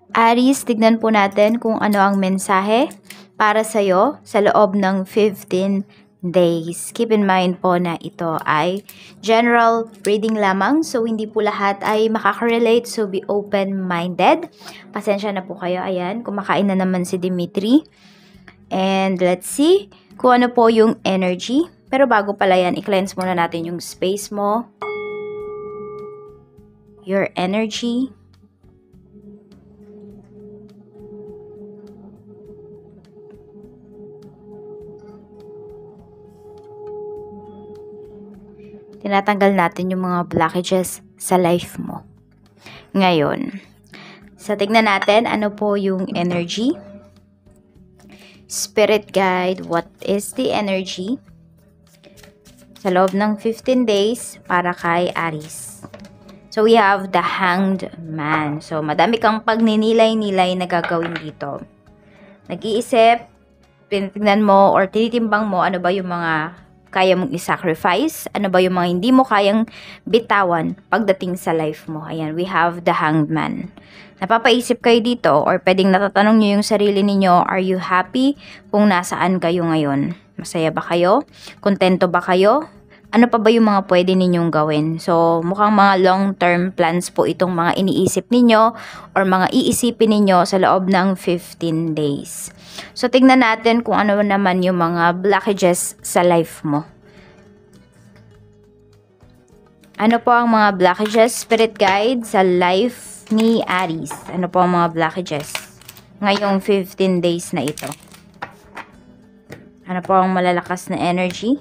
Aries, tignan po natin kung ano ang mensahe para sa'yo sa loob ng 15 days. Keep in mind po na ito ay general reading lamang. So, hindi po lahat ay makaka-relate. So, be open-minded. Pasensya na po kayo. Ayan, kumakain na naman si Dimitri. And let's see kung ano po yung energy. Pero bago pala yan, i-cleanse muna natin yung space mo. Your energy. Tinatanggal natin yung mga blockages sa life mo. Ngayon, tignan natin ano po yung energy. Spirit guide, what is the energy sa loob ng 15 days para kay Aries? So, we have the Hanged Man. So, madami kang pagninilay-nilay na gagawin dito. Nag-iisip, tinitingnan mo or tinitimbang mo ano ba yung mga kaya mong i-sacrifice, ano ba yung mga hindi mo kayang bitawan pagdating sa life mo. Ayan, we have the Hanged Man. Napapaisip kayo dito or pwedeng natatanong nyo yung sarili ninyo, are you happy kung nasaan kayo ngayon? Masaya ba kayo? Kontento ba kayo? Ano pa ba yung mga pwede ninyong gawin? So, mukhang mga long-term plans po itong mga iniisip ninyo or mga iisipin ninyo sa loob ng 15 days. So, tingnan natin kung ano naman yung mga blockages sa life mo. Ano po ang mga blockages, spirit guide, sa life ni Aries? Ano po ang mga blockages ngayong 15 days na ito? Ano po ang malalakas na energy?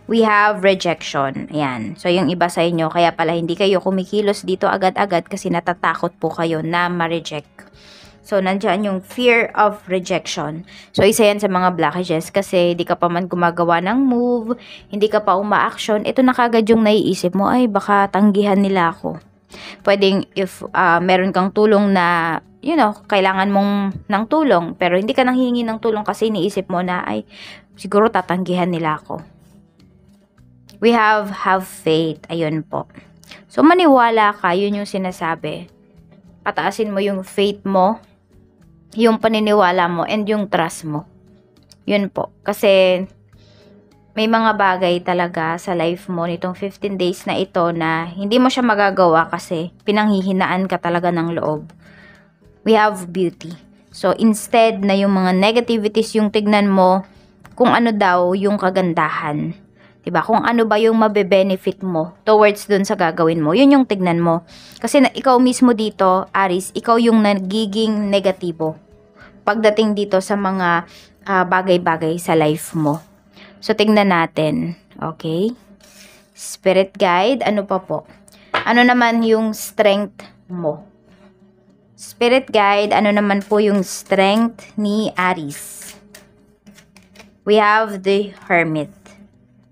We have rejection. Ayan. So, yung iba sa inyo, kaya pala hindi kayo kumikilos dito agad-agad kasi natatakot po kayo na ma-reject. So, nandiyan yung fear of rejection. So, isa yan sa mga blockages kasi hindi ka pa man gumagawa ng move, hindi ka pa uma-action. Ito na kagad yung naiisip mo, ay baka tanggihan nila ako. Pwedeng if meron kang tulong na, you know, kailangan mong ng tulong, pero hindi ka nang hihingi ng tulong kasi iniisip mo na, ay siguro tatanggihan nila ako. We have faith. Ayun po. So, maniwala ka. Yun yung sinasabi. Pataasin mo yung faith mo, yung paniniwala mo, and yung trust mo. Yun po. Kasi, may mga bagay talaga sa life mo nitong 15 days na ito na hindi mo siya magagawa kasi pinanghihinaan ka talaga ng loob. We have beauty. So, instead na yung mga negativities yung tignan mo, kung ano daw yung kagandahan. Diba? Kung ano ba yung mabe-benefit mo towards dun sa gagawin mo, yun yung tignan mo. Kasi ikaw mismo dito, Aries, ikaw yung nagiging negatibo pagdating dito sa mga bagay-bagay sa life mo. So, tignan natin. Okay? Spirit guide, ano pa po? Ano naman yung strength mo? Spirit guide, ano naman po yung strength ni Aries? We have the Hermit.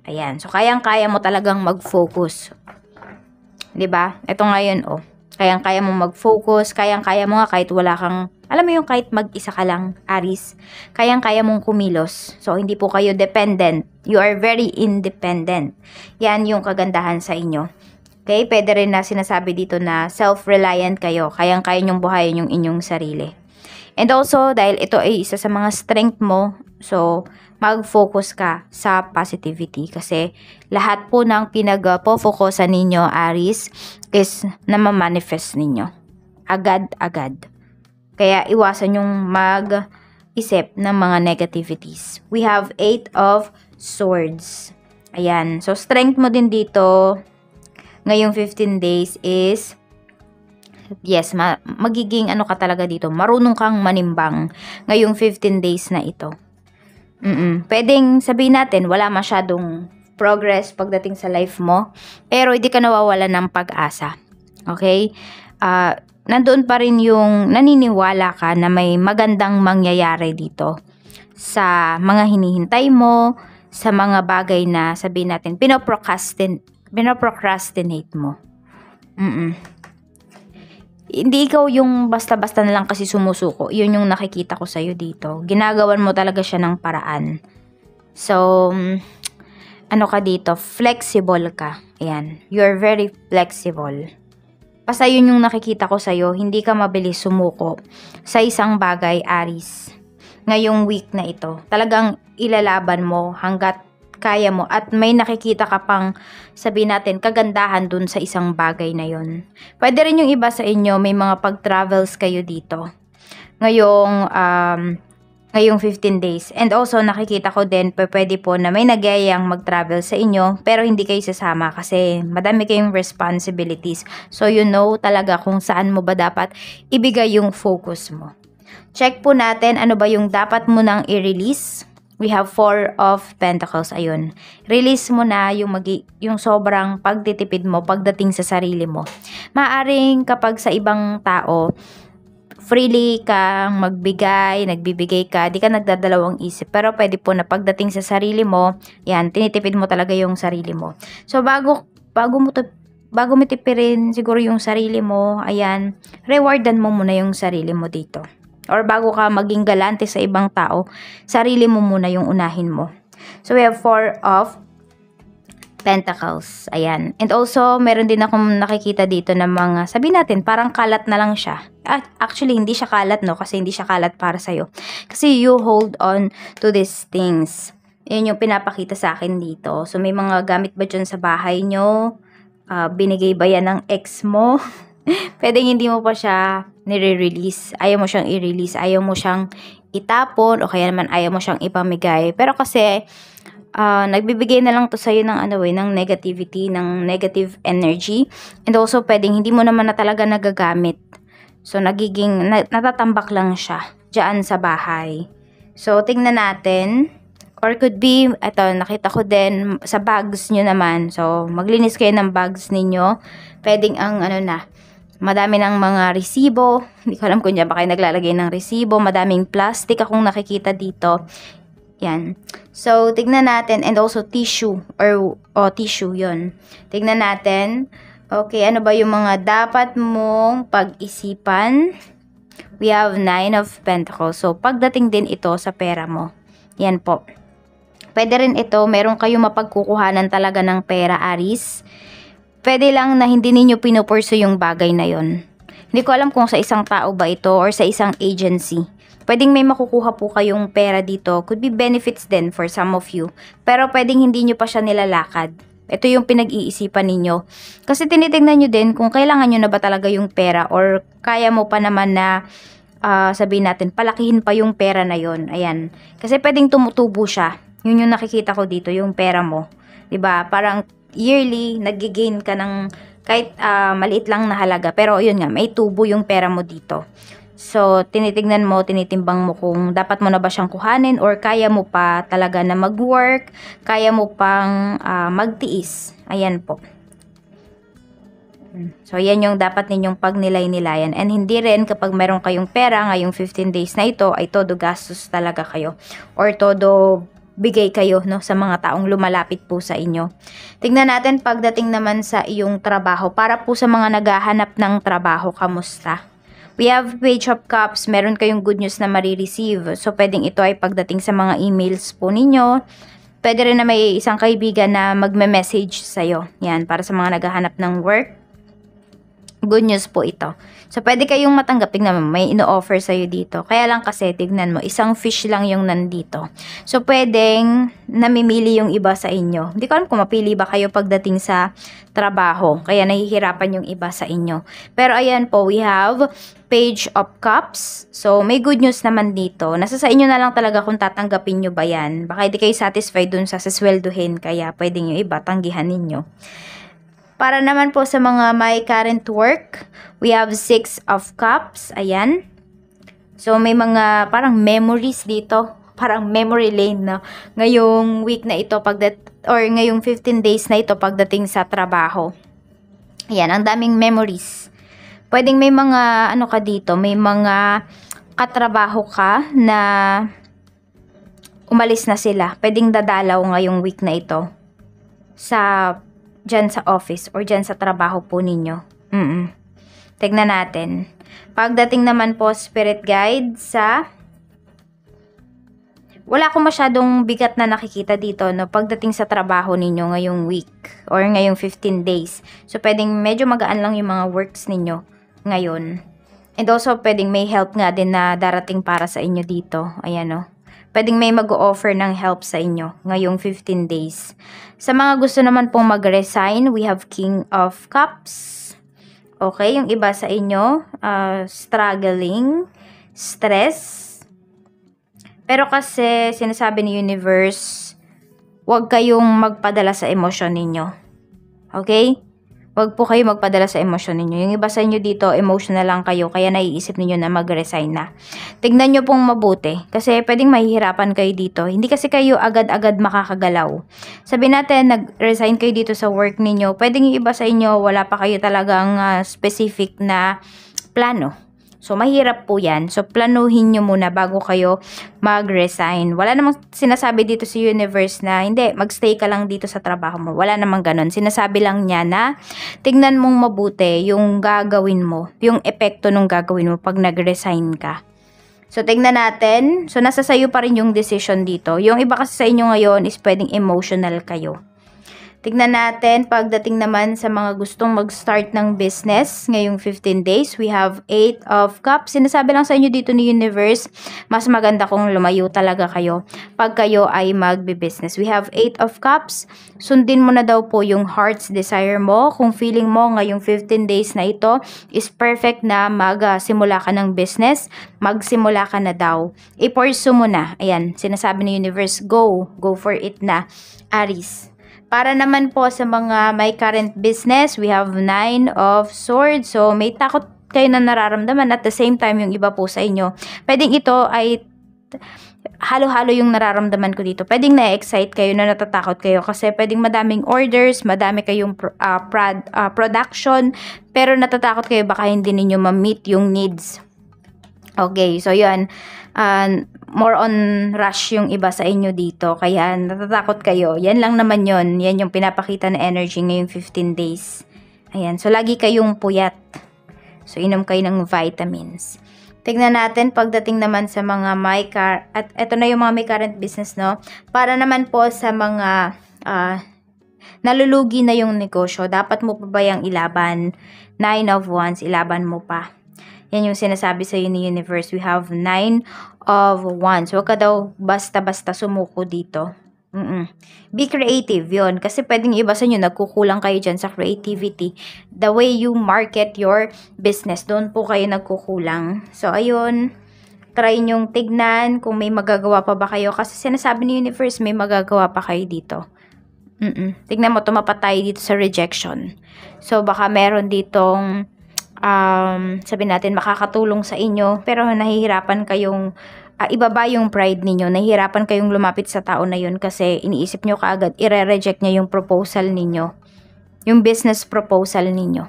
Ayan. So, kayang-kaya mo talagang mag-focus. 'Di ba? Ito ngayon, oh. Kayang-kaya mo mag-focus. Kayang-kaya mo nga kahit wala kang, alam mo yung kahit mag-isa ka lang, Aries. Kayang-kaya mong kumilos. So, hindi po kayo dependent. You are very independent. Yan yung kagandahan sa inyo. Okay? Pwede rin na sinasabi dito na self-reliant kayo. Kayang-kaya nyong buhayin yung inyong sarili. And also, dahil ito ay isa sa mga strength mo, so, mag-focus ka sa positivity. Kasi, lahat po ng pinag-focusan ninyo, Aries, is na ma-manifest ninyo. Agad-agad. Kaya, iwasan yung mag-isip ng mga negativities. We have 8 of Swords. Ayan. So, strength mo din dito, ngayong 15 days is, yes, magiging ano ka talaga dito, marunong kang manimbang ngayong 15 days na ito. Pwedeng sabihin natin, wala masyadong progress pagdating sa life mo, pero hindi ka nawawala ng pag-asa. Okay? Nandoon pa rin yung naniniwala ka na may magandang mangyayari dito sa mga hinihintay mo, sa mga bagay na sabihin natin, pinoprocrastinate mo. Hindi ikaw yung basta-basta na lang kasi sumusuko. Yun yung nakikita ko sa'yo dito. Ginagawan mo talaga siya ng paraan. So, ano ka dito? Flexible ka. Ayan. You're very flexible. Basta yun yung nakikita ko sa'yo, hindi ka mabilis sumuko sa isang bagay, Aries. Ngayong week na ito, talagang ilalaban mo hanggat kaya mo at may nakikita ka pang, sabihin natin, kagandahan dun sa isang bagay na yon. Pwede rin yung iba sa inyo, may mga pag-travels kayo dito. Ngayong 15 days. And also, nakikita ko din, pwede po na may nagyayang mag-travel sa inyo, pero hindi kayo sasama kasi madami kayong responsibilities. So, you know talaga kung saan mo ba dapat ibigay yung focus mo. Check po natin ano ba yung dapat mo nang i-release. We have 4 of Pentacles. Ayun. Release mo na yung sobrang pagtitipid mo pagdating sa sarili mo. Maaring kapag sa ibang tao, freely kang nagbibigay ka, di ka nagdadalawang isip. Pero pwede po na pagdating sa sarili mo, yan, tinitipid mo talaga yung sarili mo. So, bago mo tipirin siguro yung sarili mo, ayan, rewardan mo muna yung sarili mo dito. Or bago ka maging galante sa ibang tao, sarili mo muna yung unahin mo. So, we have 4 of Pentacles. Ayan. And also, meron din akong nakikita dito na mga, sabi natin, parang kalat na lang siya. Actually, hindi siya kalat, no? Kasi hindi siya kalat para sa'yo. Kasi you hold on to these things. Yan yung pinapakita sa akin dito. So, may mga gamit ba dyan sa bahay nyo? Binigay ba yan ng ex mo? Pwedeng hindi mo pa siya nire-release. Ayaw mo siyang i-release. Ayaw mo siyang itapon. O kaya naman ayaw mo siyang ipamigay. Pero kasi, nagbibigay na lang to sa'yo ng ng negativity, ng negative energy. And also, pwedeng hindi mo naman na talaga nagagamit. So, natatambak lang siya dyan sa bahay. So, tingnan natin. Or could be, nakita ko din sa bags nyo naman. So, maglinis kayo ng bags ninyo. Pwedeng madami ng mga resibo. Hindi ko alam kung dyan ba kayo naglalagay ng resibo. Madaming plastic akong nakikita dito. Yan. So, tignan natin. And also, tissue. Tissue, yon. Tignan natin. Okay, ano ba yung mga dapat mong pag-isipan? We have 9 of Pentacles. So, pagdating din ito sa pera mo. Yan po. Pwede rin ito, meron kayong mapagkukuhanan talaga ng pera, Aries. Pwede lang na hindi ninyo pinupursu yung bagay na yon. Hindi ko alam kung sa isang tao ba ito or sa isang agency. Pwedeng may makukuha po kayong pera dito. Could be benefits din for some of you. Pero pwedeng hindi nyo pa siya nilalakad. Ito yung pinag-iisipan ninyo. Kasi tinitignan nyo din kung kailangan nyo na ba talaga yung pera or kaya mo pa naman na sabihin natin, palakihin pa yung pera na yon. Ayan. Kasi pwedeng tumutubo siya. Yun yung nakikita ko dito, yung pera mo. 'Di ba? Parang yearly, nag-gain ka ng kahit maliit lang na halaga. Pero yun nga, may tubo yung pera mo dito. So, tinitingnan mo, tinitimbang mo kung dapat mo na ba siyang kuhanin or kaya mo pa talaga na mag-work, kaya mo pang magtiis. Ayan po. So, yan yung dapat ninyong pagnilay-nilayan. And hindi rin kapag meron kayong pera ngayong 15 days na ito, ay todo gastos talaga kayo. Or todo bigay kayo sa mga taong lumalapit po sa inyo. Tingnan natin pagdating naman sa iyong trabaho. Para po sa mga naghahanap ng trabaho, kamusta? We have Page of Cups. Meron kayong good news na marireceive. So, pwedeng ito ay pagdating sa mga emails po ninyo. Pwede rin na may isang kaibigan na magme-message sa'yo. Yan, para sa mga naghahanap ng work. Good news po ito. So, pwede kayong matanggap. Tignan mo, may ino-offer sa'yo dito. Kaya lang kasi, tignan mo, isang fish lang yung nandito. So, pwedeng namimili yung iba sa inyo. Hindi ko alam kung mapili ba kayo pagdating sa trabaho. Kaya nahihirapan yung iba sa inyo. Pero, ayan po, we have Page of Cups. So, may good news naman dito. Nasa sa inyo na lang talaga kung tatanggapin nyo ba yan. Baka hindi kayo satisfied dun sa sasweldohin. Kaya, pwedeng yung iba, tanggihan ninyo. Para naman po sa mga may current work, we have 6 of Cups. Ayan. So, may mga parang memories dito. Parang memory lane na ngayong week na ito, ngayong 15 days na ito pagdating sa trabaho. Ayan, ang daming memories. Pwedeng may mga, ka dito, may mga katrabaho ka na umalis na sila. Pwedeng dadalaw ngayong week na ito dyan sa office or dyan sa trabaho po ninyo. Tignan natin. Pagdating naman po, Spirit Guide, sa wala akong masyadong bigat na nakikita dito, no, pagdating sa trabaho ninyo ngayong week or ngayong 15 days. So, pwedeng medyo magaan lang yung mga works ninyo ngayon. And also, pwedeng may help nga din na darating para sa inyo dito. Ayan, no. Pwedeng may mag-o-offer ng help sa inyo ngayong 15 days. Sa mga gusto naman pong mag-resign, we have King of Cups. Okay, yung iba sa inyo, struggling, stress. Pero kasi sinasabi ni Universe, huwag kayong magpadala sa emosyon ninyo. Okay? Huwag po kayo magpadala sa emosyon ninyo. Yung iba sa inyo dito, emotional lang kayo, kaya naiisip ninyo na mag-resign na. Tignan nyo pong mabuti, kasi pwedeng mahihirapan kayo dito. Hindi kasi kayo agad-agad makakagalaw. Sabihin natin, nag-resign kayo dito sa work ninyo, pwedeng yung iba sa inyo, wala pa kayo talagang specific na plano. So, mahirap po yan. So, planuhin nyo muna bago kayo mag-resign. Wala namang sinasabi dito sa Universe na, hindi, magstay ka lang dito sa trabaho mo. Wala namang ganun. Sinasabi lang niya na, tignan mong mabuti yung gagawin mo, yung epekto nung gagawin mo pag nag-resign ka. So, tignan natin. So, nasa sayo pa rin yung decision dito. Yung iba kasi sa inyo ngayon is pwedeng emotional kayo. Tignan natin, pagdating naman sa mga gustong mag-start ng business ngayong 15 days, we have 8 of Cups. Sinasabi lang sa inyo dito ni Universe, mas maganda kung lumayo talaga kayo pag kayo ay magbe-business. We have 8 of Cups. Sundin mo na daw po yung heart's desire mo. Kung feeling mo ngayong 15 days na ito is perfect na magsimula ka ng business, magsimula ka na daw. I-pursue mo na. Ayan, sinasabi ni Universe, go for it na, Aries. Para naman po sa mga may current business, we have 9 of Swords. So, may takot kayo na nararamdaman at the same time yung iba po sa inyo. Pwedeng ito ay halo-halo yung nararamdaman ko dito. Pwedeng na-excite kayo, na natatakot kayo kasi pwedeng madaming orders, madami kayong production, pero natatakot kayo baka hindi ninyo ma-meet yung needs. Okay, so yun. More on rush yung iba sa inyo dito. Kaya natatakot kayo. Yan lang naman yun. Yan yung pinapakita na energy ngayong 15 days. Ayan. So, lagi kayong puyat. So, inom kayo ng vitamins. Tignan natin pagdating naman sa mga at eto na yung mga may current business, no? Para naman po sa mga nalulugi na yung negosyo. Dapat mo pa ba yung ilaban? 9 of Wands, ilaban mo pa. Yan yung sinasabi sa ni Universe. We have 9 of Wands. Huwag ka daw basta-basta sumuko dito. Be creative yon. Kasi pwedeng iba sa inyo, nagkukulang kayo dyan sa creativity. The way you market your business, doon po kayo nagkukulang. So, ayun. Try nyong tignan kung may magagawa pa ba kayo. Kasi sinasabi ni Universe, may magagawa pa kayo dito. Tignan mo, tumapat tayo dito sa rejection. So, baka meron ditong sabihin natin makakatulong sa inyo pero nahihirapan kayong ibaba yung pride ninyo, nahihirapan kayong lumapit sa tao na yun kasi iniisip nyo kaagad i-reject niya yung proposal ninyo, yung business proposal ninyo.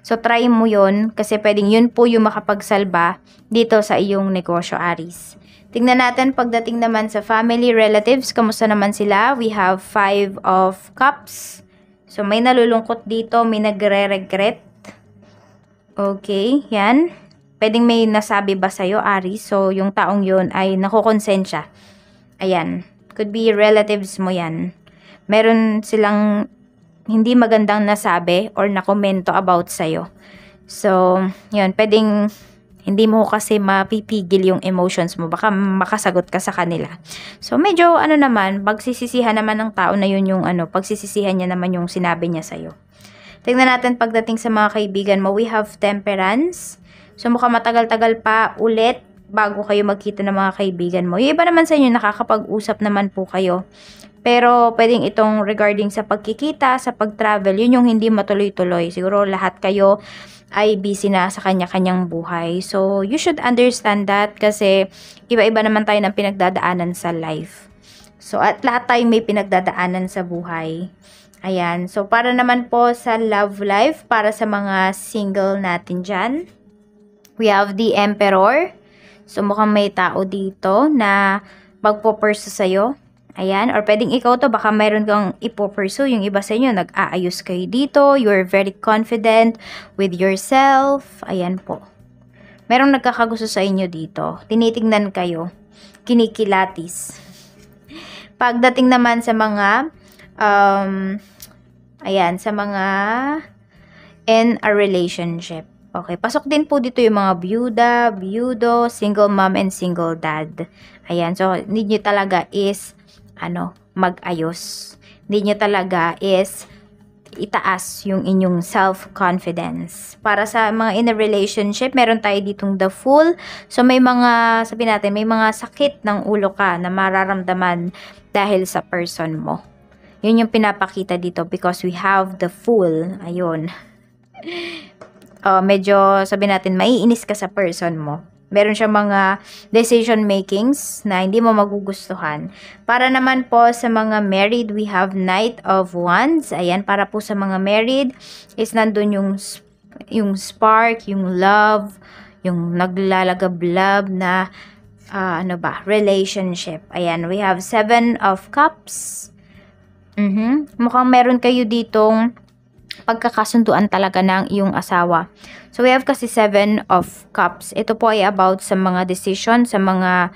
So try mo yun kasi pwedeng yun po yung makapagsalba dito sa iyong negosyo, Aries. Tingnan natin pagdating naman sa family, relatives, kamusta naman sila? We have 5 of Cups. So may nalulungkot dito, may nagre-regret. Okay, yan. Pwedeng may nasabi ba sa'yo, Aries? So, yung taong yun ay nakukonsensya. Ayan. Could be relatives mo yan. Meron silang hindi magandang nasabi or nakomento about sa'yo. So, yun. Pwedeng hindi mo kasi mapipigil yung emotions mo. Baka makasagot ka sa kanila. So, medyo naman, pagsisisihan naman ng tao na yun yung pagsisisihan niya naman yung sinabi niya sa'yo. Tingnan natin pagdating sa mga kaibigan mo. We have Temperance. So, mukhang matagal-tagal pa ulit bago kayo magkita ng mga kaibigan mo. Yung iba naman sa inyo, nakakapag-usap naman po kayo. Pero, pwedeng itong regarding sa pagkikita, sa pag-travel, yun yung hindi matuloy-tuloy. Siguro lahat kayo ay busy na sa kanya-kanyang buhay. So, you should understand that kasi iba-iba naman tayo ng pinagdadaanan sa life. So, at lahat tayo may pinagdadaanan sa buhay. Ayan. So, para naman po sa love life, para sa mga single natin dyan, we have the Emperor. So, mukhang may tao dito na magpo-pursue sa'yo. Ayan. Or pwedeng ikaw to, baka mayroon kang ipo-pursue. Yung iba sa inyo, nag-aayos kayo dito. You're very confident with yourself. Ayan po. Merong nagkakagusto sa inyo dito. Tinitingnan kayo. Kinikilatis. Pagdating naman sa mga, ayan, sa mga in a relationship. Okay, pasok din po dito yung mga byuda, byudo, single mom, and single dad. Ayan, so need nyo talaga is, mag-ayos. Need nyo talaga is, itaas yung inyong self-confidence. Para sa mga in a relationship, meron tayo ditong the Fool. So, may mga, sabi natin, may mga sakit ng ulo ka na mararamdaman dahil sa person mo. Yun yung pinapakita dito because we have the Fool. Ayun. Medyo, sabi natin, maiinis ka sa person mo. Meron siya mga decision makings na hindi mo magugustuhan. Para naman po sa mga married, we have Knight of Wands. Ayan, para po sa mga married, is nandun yung spark, yung love, yung naglalagablab na, relationship. Ayan, we have 7 of Cups. Mukhang meron kayo ditong pagkakasunduan talaga ng iyong asawa. So, we have kasi 7 of Cups. Ito po ay about sa mga decision, sa mga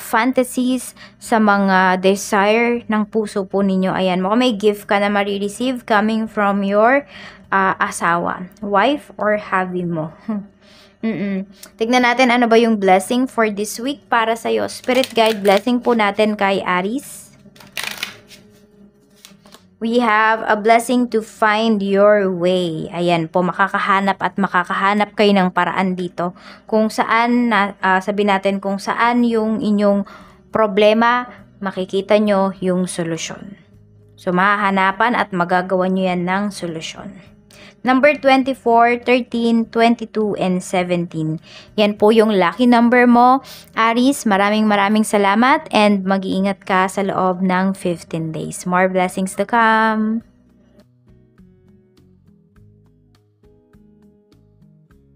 fantasies, sa mga desire ng puso po ninyo. Ayan, mukhang may gift ka na marireceive coming from your asawa, wife, or hubby mo. Tignan natin ano ba yung blessing for this week para sa'yo. Spirit guide blessing po natin kay Aries. We have a blessing to find your way. Ayan po, makakahanap kayo ng paraan dito. Kung saan, sabi natin kung saan yung inyong problema, makikita nyo yung solusyon. So, mahahanapan at magagawa nyo yan ng solusyon. Number 24, 13, 22, and 17. Yan po yung lucky number mo. Aries, maraming salamat and mag-iingat ka sa loob ng 15 days. More blessings to come.